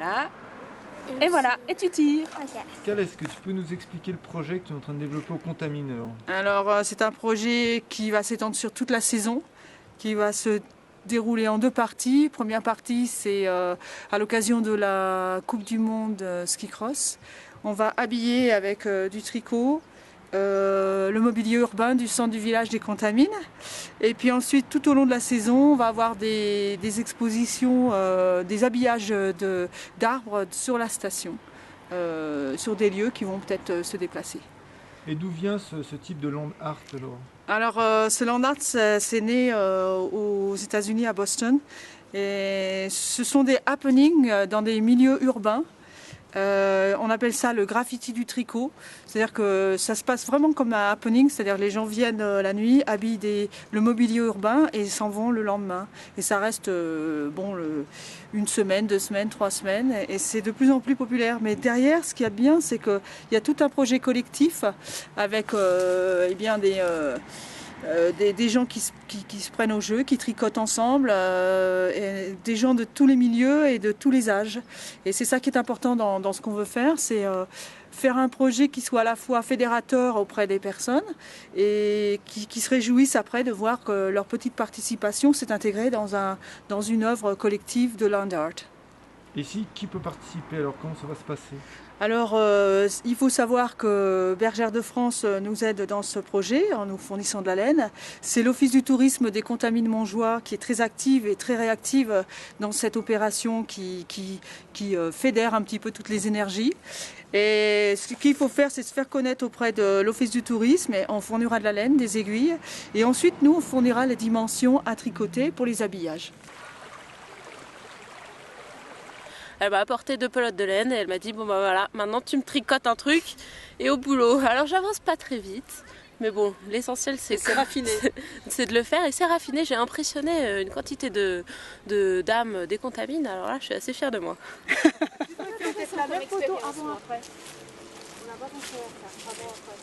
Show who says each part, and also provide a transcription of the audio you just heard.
Speaker 1: Voilà. Et voilà, et tu tires.
Speaker 2: Ok.
Speaker 3: Pascal, est-ce que tu peux nous expliquer le projet que tu es en train de développer au Contamine?
Speaker 4: Alors, c'est un projet qui va s'étendre sur toute la saison, qui va se dérouler en deux parties. Première partie, c'est à l'occasion de la Coupe du Monde ski cross. On va habiller avec du tricot le mobilier urbain du centre du village des Contamines. Et puis ensuite, tout au long de la saison, on va avoir des expositions, des habillages d'arbres sur la station, sur des lieux qui vont peut-être se déplacer.
Speaker 3: Et d'où vient ce type de land art alors?
Speaker 4: Alors, ce land art, c'est né aux États-Unis, à Boston. Et ce sont des happenings dans des milieux urbains. On appelle ça le graffiti du tricot. C'est-à-dire que ça se passe vraiment comme un happening. C'est-à-dire que les gens viennent la nuit, habillent le mobilier urbain et s'en vont le lendemain. Et ça reste une semaine, 2 semaines, 3 semaines. Et c'est de plus en plus populaire. Mais derrière, ce qu'il y a de bien, c'est qu'il y a tout un projet collectif avec des gens qui se prennent au jeu, qui tricotent ensemble, et des gens de tous les milieux et de tous les âges. Et c'est ça qui est important dans ce qu'on veut faire, c'est faire un projet qui soit à la fois fédérateur auprès des personnes et qui se réjouissent après de voir que leur petite participation s'est intégrée dans une œuvre collective de land art.
Speaker 3: Et ici, qui peut participer? Alors comment ça va se passer?
Speaker 4: Alors, il faut savoir que Bergère de France nous aide dans ce projet en nous fournissant de la laine. C'est l'Office du tourisme des Contamines Montjoie qui est très active et très réactive dans cette opération qui fédère un petit peu toutes les énergies. Et ce qu'il faut faire, c'est se faire connaître auprès de l'Office du tourisme et on fournira de la laine, des aiguilles. Et ensuite, nous, on fournira les dimensions à tricoter pour les habillages.
Speaker 1: Elle m'a apporté 2 pelotes de laine et elle m'a dit bon bah voilà, maintenant tu me tricotes un truc et au boulot. Alors j'avance pas très vite, mais bon, l'essentiel c'est
Speaker 4: raffiné.
Speaker 1: c'est de le faire et c'est raffiné. J'ai impressionné une quantité de dames des Contamines, alors là je suis assez fière de moi.
Speaker 2: C'est la même photo avant-après. On n'a pas pensé à ça, avant-après.